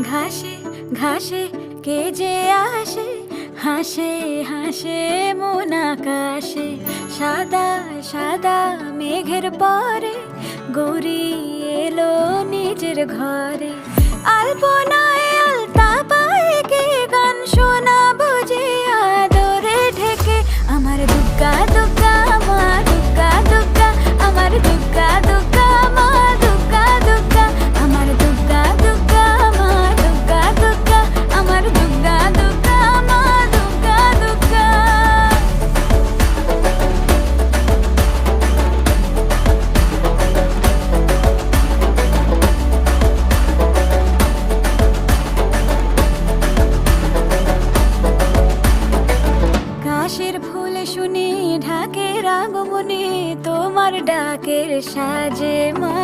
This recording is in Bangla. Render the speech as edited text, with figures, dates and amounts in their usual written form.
ঘাসে ঘাসে কে যে আসে, হাসে হাসে মন আকাশে। সাদা সাদা মেঘের পরে গৌরী এলো নিজের ঘরে। আলপনায় আলতা পায়ে কে গান শোনাবো যে আদরে ঢেকে। আমার দুগ্গা দুগ্গা মা দুগ্গা দুগ্গা, আমার দুগ্গা দুগ্গা মা দুগ্গা দুগ্গা, আমার দুগ্গা দুগ্গা মা দুগ্গা দুগ্গা, আমার দুগ্গা দুগ্গা মা দুগ্গা দুগ্গা। কাশের ফুল শুনি ঢাকের আগমনে, তোমার ডাকের সাজে মা